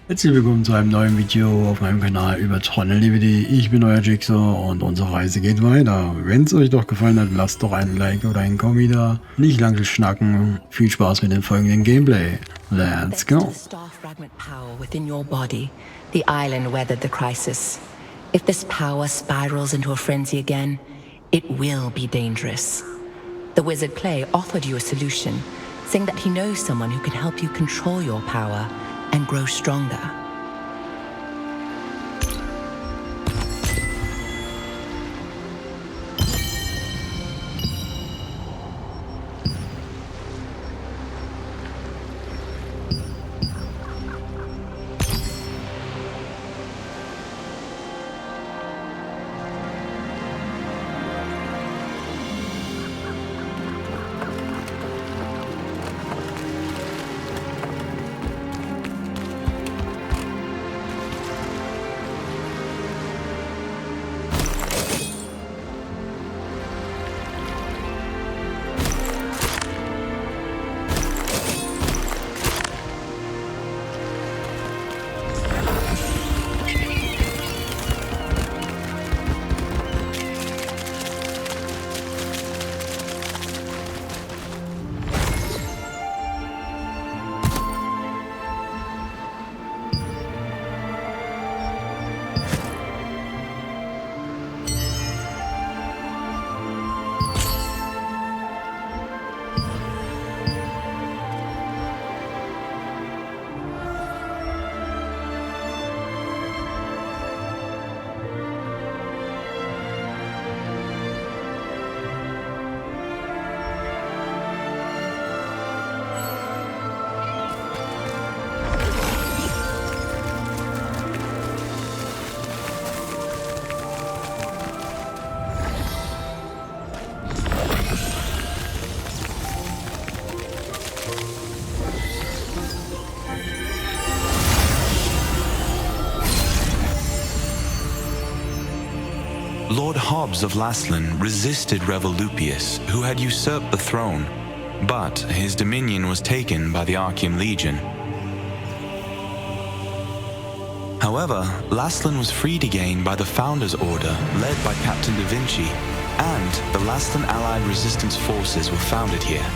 Herzlich willkommen zu einem neuen Video auf meinem Kanal über Tronnel-DVD. Ich bin euer Jigsaw und unsere Reise geht weiter. Wenn es euch doch gefallen hat, lasst doch einen Like oder einen Kommi da. Nicht lange schnacken. Viel Spaß mit dem folgenden Gameplay. Let's go. The island weathered the crisis. If this power spirals into a frenzy again, it will be dangerous. The Wizard Clay offered you a solution, saying that he knows someone who can help you control your power and grow stronger. Lord Hobbs of Laslan resisted Revolupius, who had usurped the throne, but his dominion was taken by the Archean Legion. However, Laslan was freed again by the Founders Order, led by Captain Da Vinci, and the Laslan Allied Resistance Forces were founded here.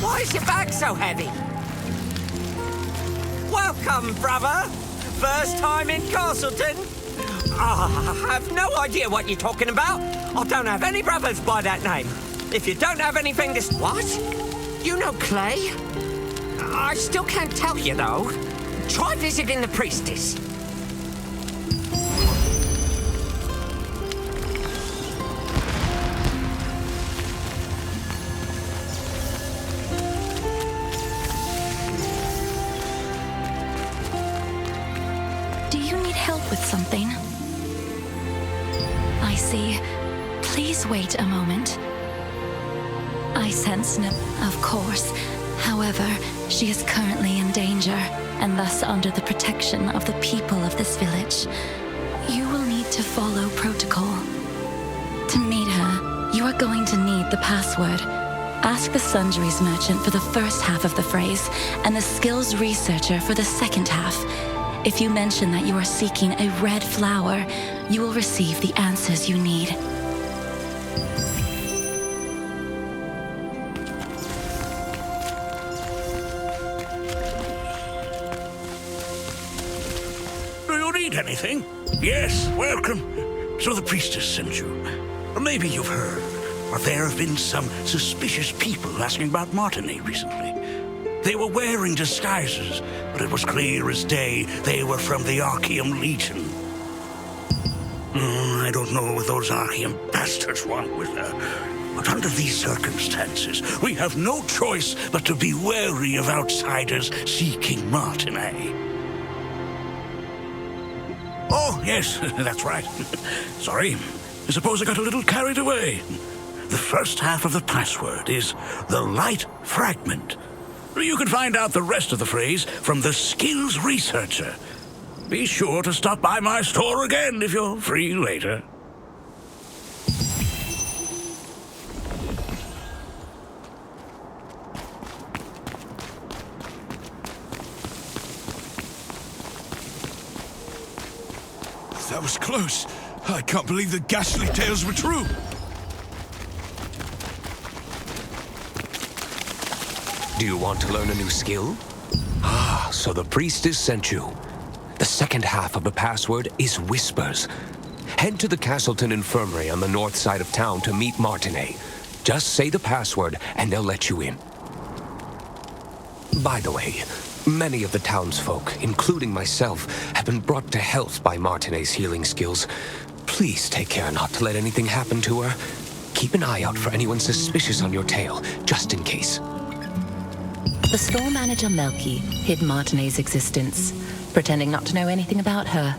Why is your bag so heavy? Welcome, brother. First time in Castleton? I have no idea what you're talking about. I don't have any brothers by that name. If you don't have anything to... What? You know Clay? I still can't tell you, though. Try visiting the priestess. With something. I see. Please wait a moment. I sense no... Of course. However, she is currently in danger, and thus under the protection of the people of this village. You will need to follow protocol. To meet her, you are going to need the password. Ask the sundries merchant for the first half of the phrase, and the skills researcher for the second half. If you mention that you are seeking a red flower, you will receive the answers you need. Do you need anything? Yes, welcome. So the priestess sent you. Maybe you've heard, but there have been some suspicious people asking about Martine recently. They were wearing disguises, but it was clear as day they were from the Archeum Legion. I don't know what those Archeum bastards want with her, but under these circumstances, we have no choice but to be wary of outsiders seeking Martine. Oh, yes, that's right. Sorry, I suppose I got a little carried away. The first half of the password is the light fragment. You can find out the rest of the phrase from the skills researcher. Be sure to stop by my store again if you're free later. That was close. I can't believe the ghastly tales were true. Do you want to learn a new skill? So the priestess sent you. The second half of the password is whispers. Head to the Castleton Infirmary on the north side of town to meet Martine. Just say the password and they'll let you in. By the way, many of the townsfolk, including myself, have been brought to health by Martine's healing skills. Please take care not to let anything happen to her. Keep an eye out for anyone suspicious on your tail, just in case. The store manager Melky hid Martine's existence, pretending not to know anything about her.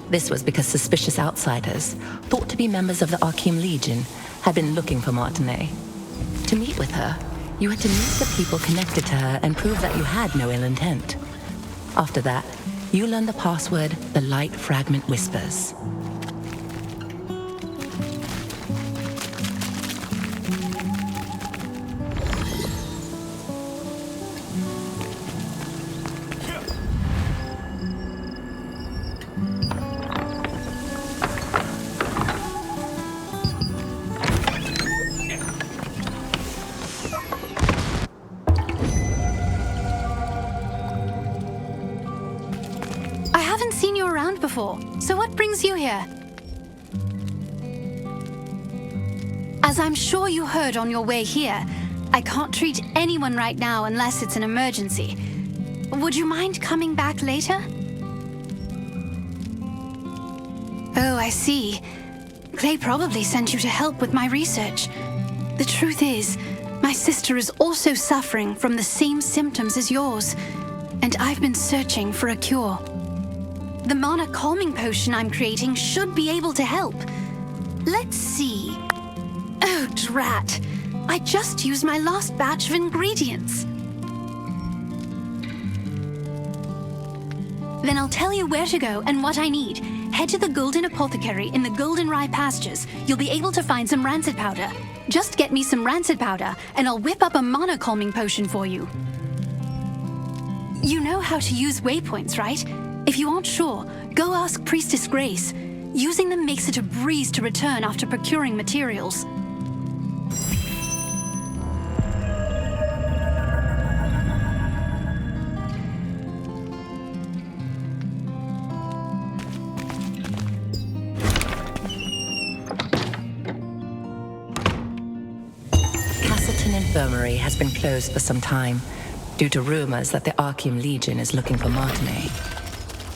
This was because suspicious outsiders, thought to be members of the Archeum Legion, had been looking for Martine. To meet with her, you had to meet the people connected to her and prove that you had no ill intent. After that, you learned the password, the light fragment whispers. Before. So what brings you here? As I'm sure you heard on your way here, I can't treat anyone right now unless it's an emergency. Would you mind coming back later? Oh, I see. Clay probably sent you to help with my research. The truth is, my sister is also suffering from the same symptoms as yours, and I've been searching for a cure. The mana calming potion I'm creating should be able to help. Let's see. Oh, drat. I just used my last batch of ingredients. Then I'll tell you where to go and what I need. Head to the Golden Apothecary in the Golden Rye pastures. You'll be able to find some rancid powder. Just get me some rancid powder, and I'll whip up a mana calming potion for you. You know how to use waypoints, right? If you aren't sure, go ask Priestess Grace. Using them makes it a breeze to return after procuring materials. Castleton Infirmary has been closed for some time due to rumors that the Archeum Legion is looking for Martine.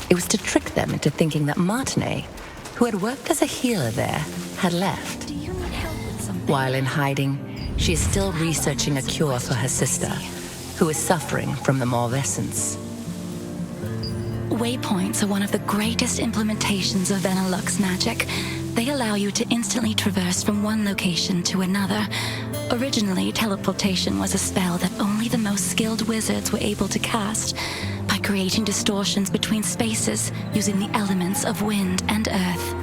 It was to trick them into thinking that Martine, who had worked as a healer there, had left. Do you need help with something? While in hiding, she is still researching a cure for her sister, who is suffering from the malvescence. Waypoints are one of the greatest implementations of Venilux magic. They allow you to instantly traverse from one location to another. Originally, teleportation was a spell that only the most skilled wizards were able to cast, by creating distortions between spaces using the elements of wind and earth.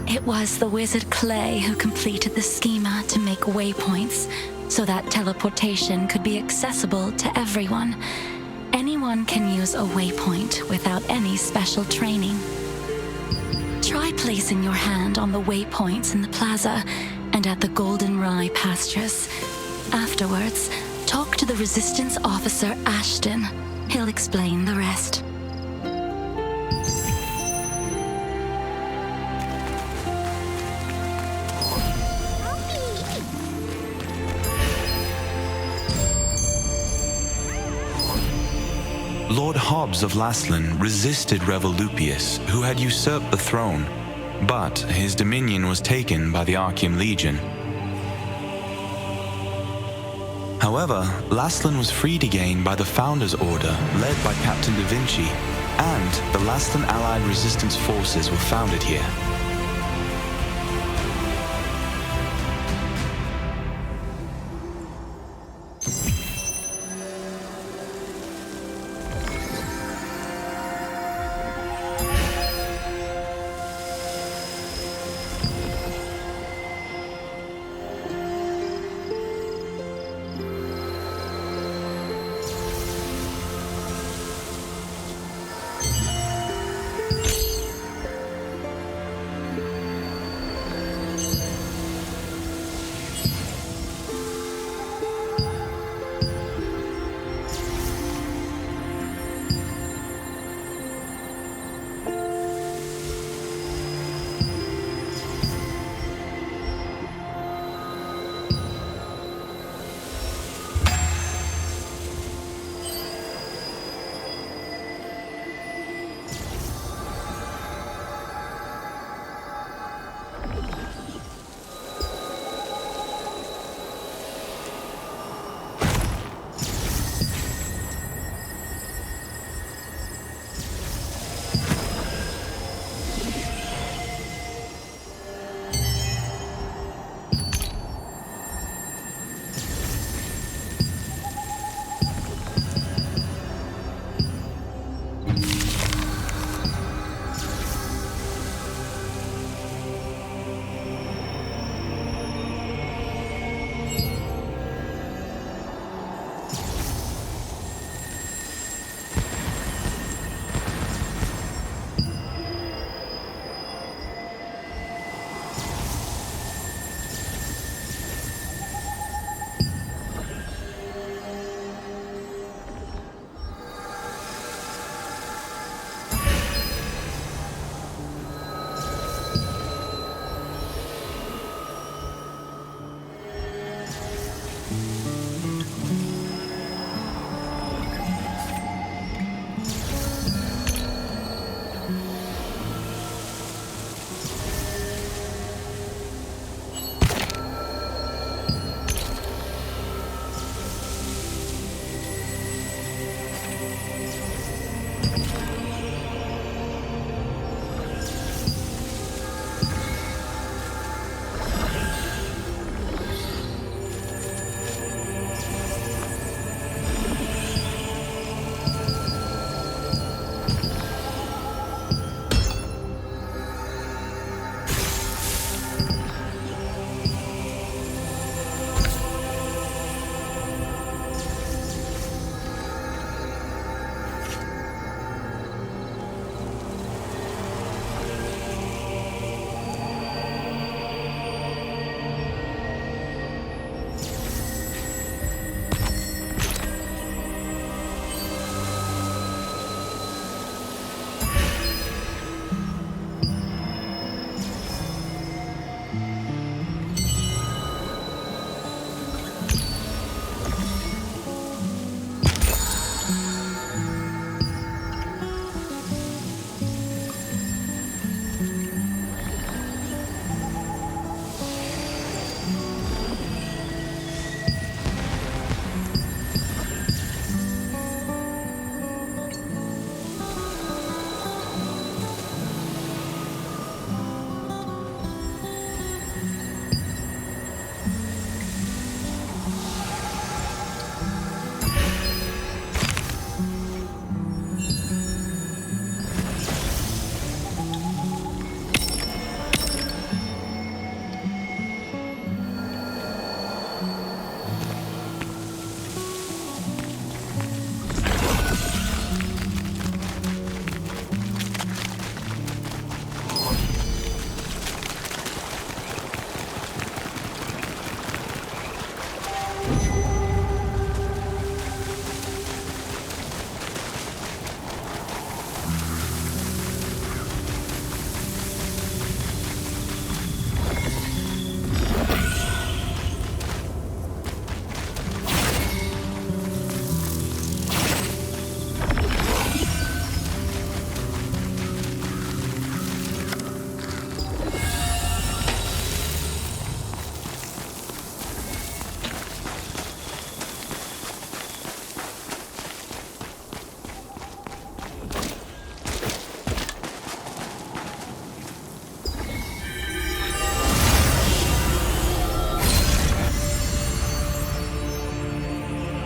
It was the wizard Clay who completed the schema to make waypoints, so that teleportation could be accessible to everyone. Anyone can use a waypoint without any special training. Try placing your hand on the waypoints in the plaza and at the Golden Rye pastures. Afterwards, talk to the Resistance officer Ashton. He'll explain the rest. Lord Hobbs of Laslan resisted Revolupius, who had usurped the throne, but his dominion was taken by the Archeum Legion. However, Laslan was freed again by the Founders Order, led by Captain Da Vinci, and the Laslan Allied Resistance forces were founded here.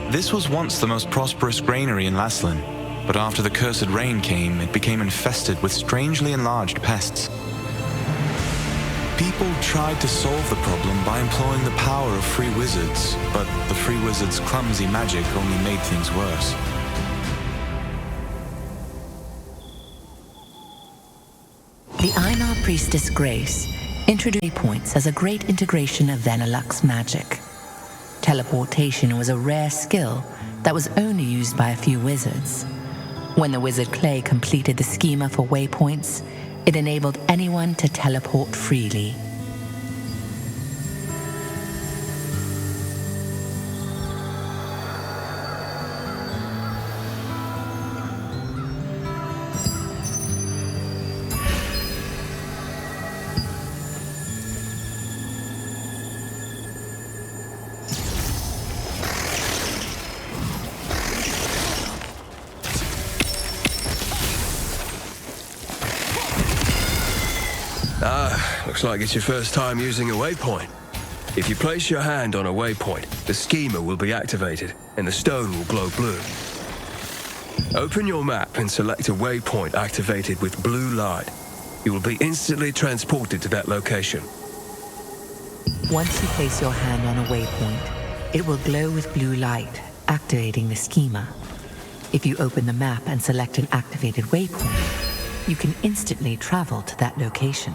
This was once the most prosperous granary in Laslan, but after the cursed rain came, it became infested with strangely enlarged pests. People tried to solve the problem by employing the power of free wizards, but the free wizards' clumsy magic only made things worse. The Einar priestess Grace introduced points as a great integration of Veneluk's magic. Teleportation was a rare skill that was only used by a few wizards. When the wizard Clay completed the schema for waypoints, it enabled anyone to teleport freely. Looks like it's your first time using a waypoint. If you place your hand on a waypoint, the schema will be activated and the stone will glow blue. Open your map and select a waypoint activated with blue light. You will be instantly transported to that location. Once you place your hand on a waypoint, it will glow with blue light, activating the schema. If you open the map and select an activated waypoint, you can instantly travel to that location.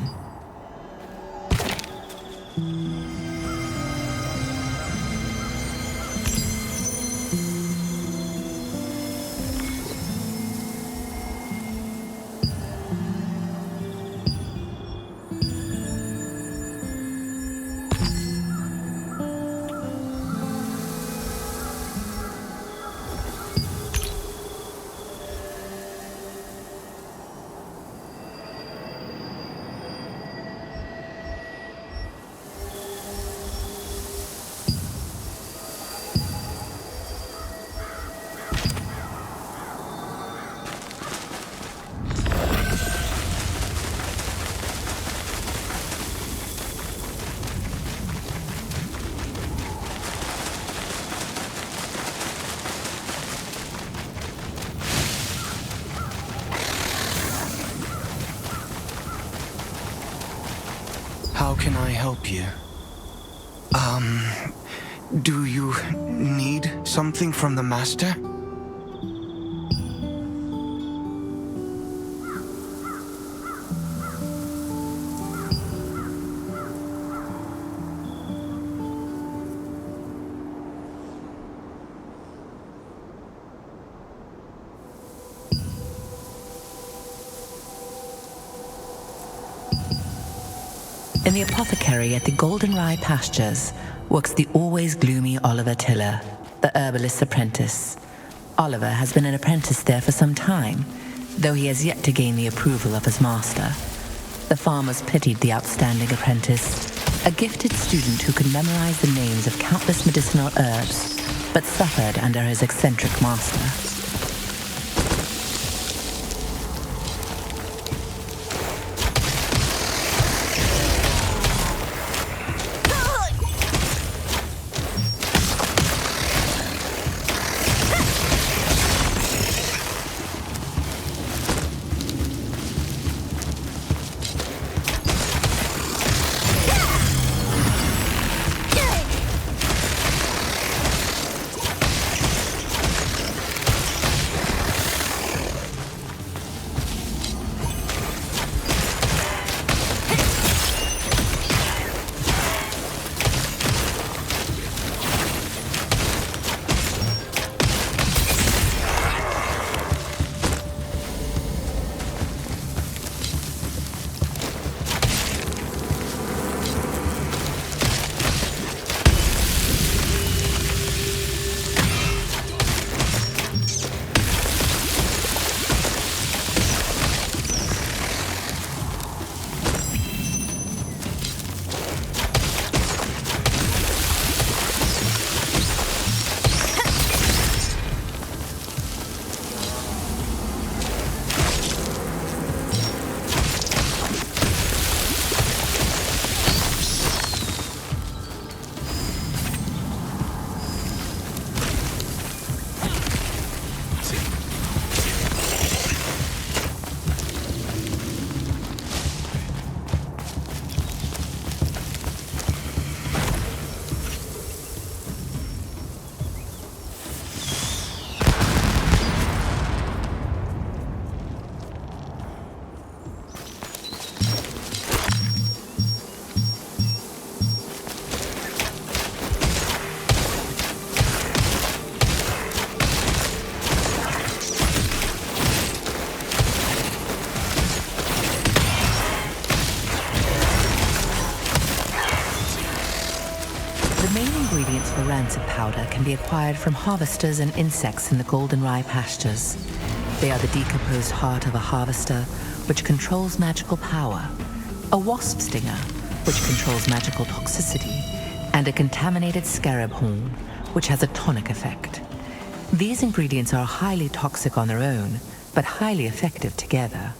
How can I help you? Do you need something from the master? In the apothecary at the Goldenrye Pastures works the always gloomy Oliver Tiller, the herbalist's apprentice. Oliver has been an apprentice there for some time, though he has yet to gain the approval of his master. The farmers pitied the outstanding apprentice, a gifted student who could memorize the names of countless medicinal herbs, but suffered under his eccentric master. can be acquired from harvesters and insects in the goldenrye pastures. They are the decomposed heart of a harvester, which controls magical power, a wasp stinger, which controls magical toxicity, and a contaminated scarab horn, which has a tonic effect. These ingredients are highly toxic on their own, but highly effective together.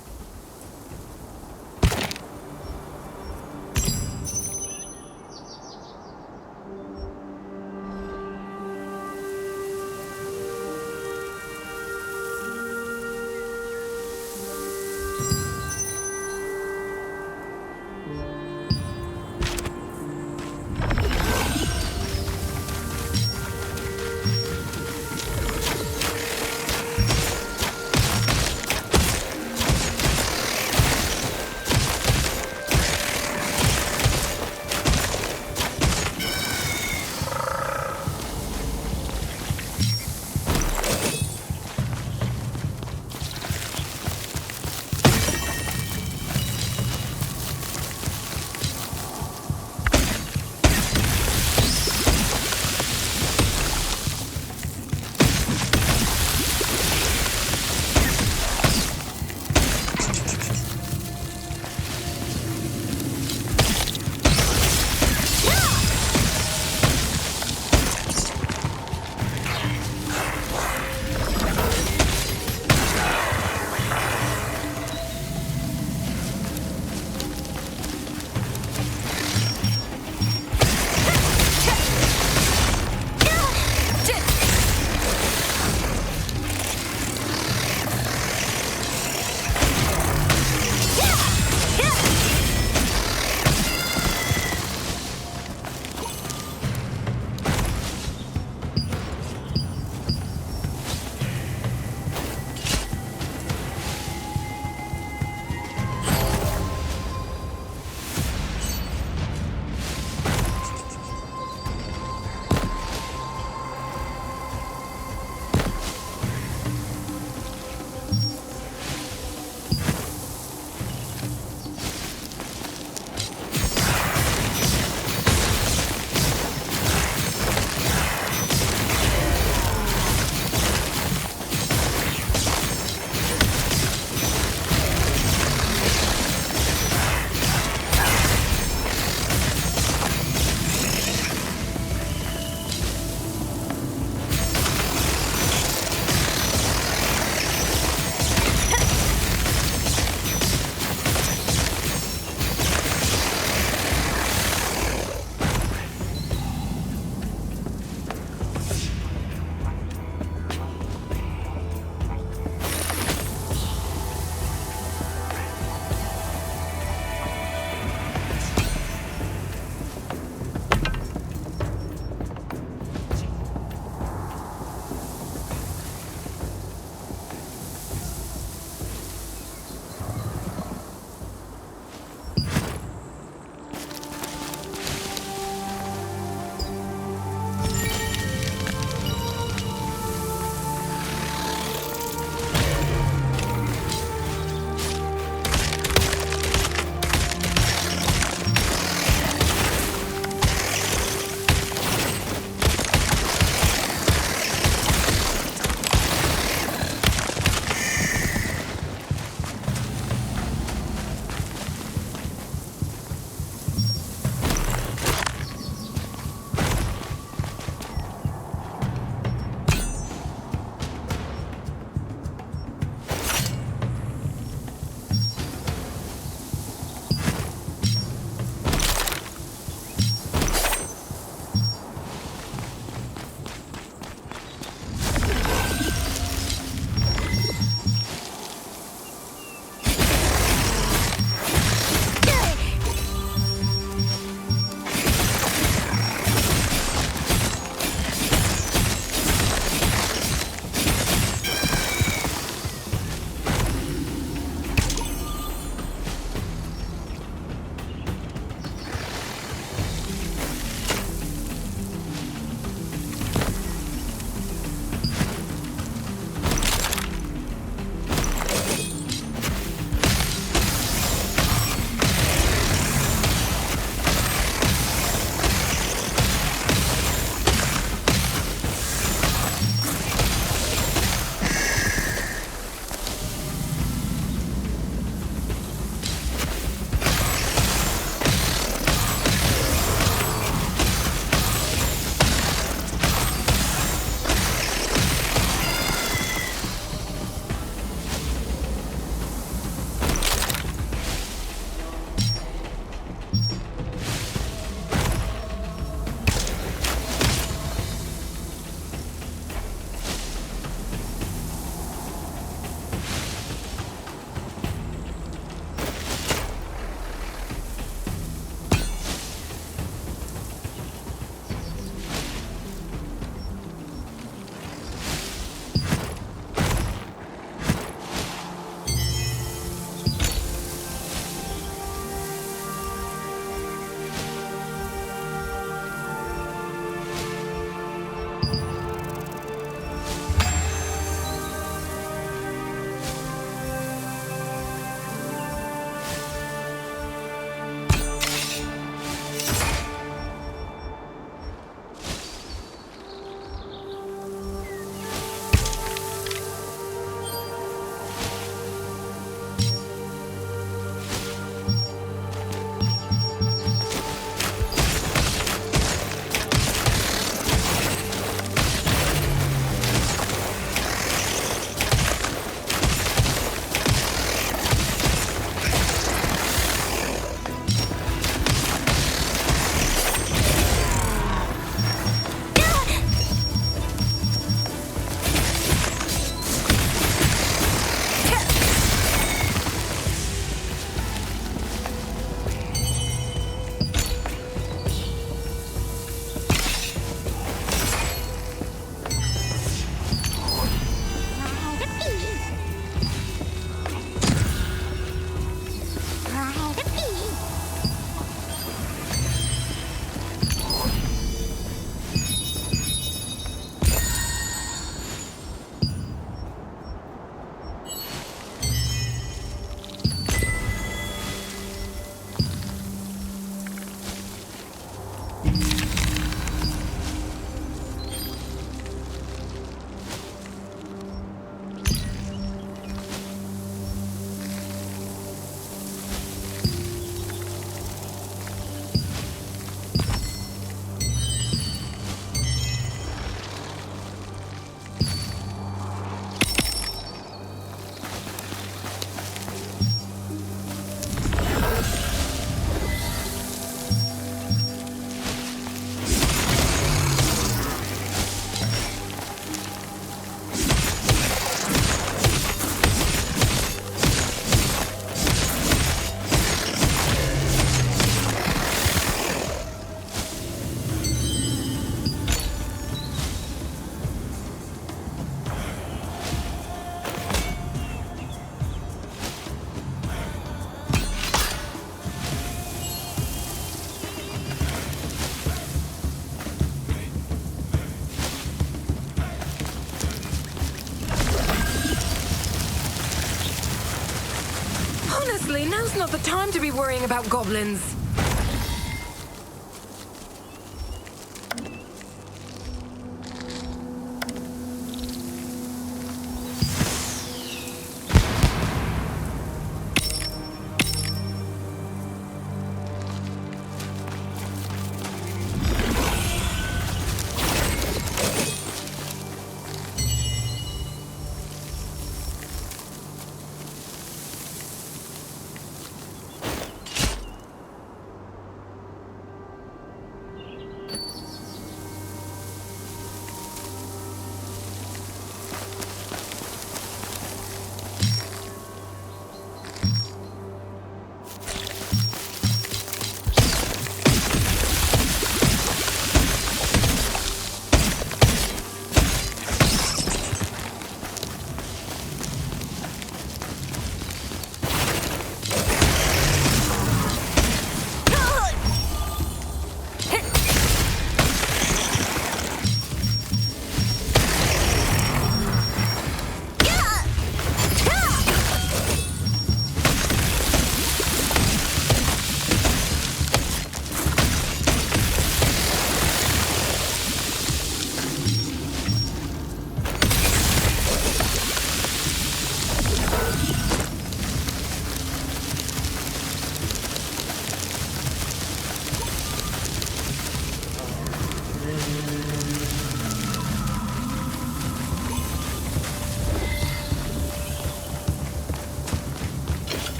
Honestly, now's not the time to be worrying about goblins.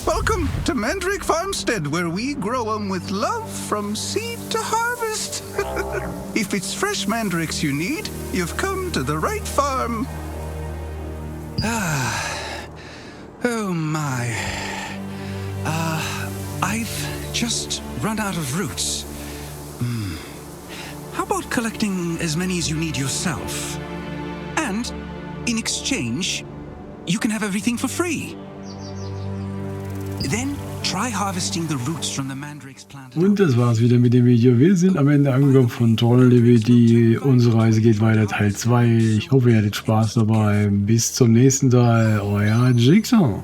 Welcome to Mandrick Farmstead, where we grow 'em with love from seed to harvest. If it's fresh mandrakes you need, you've come to the right farm. Oh my. I've just run out of roots. How about collecting as many as you need yourself? And, in exchange, you can have everything for free. Then try harvesting the roots from the mandrakes planted. Und das war's wieder mit dem Video. Wir sind am Ende angekommen von Troll-DVD. Unsere Reise geht weiter, Teil 2. Ich hoffe, ihr hattet Spaß dabei. Bis zum nächsten Teil. Euer Jigsaw.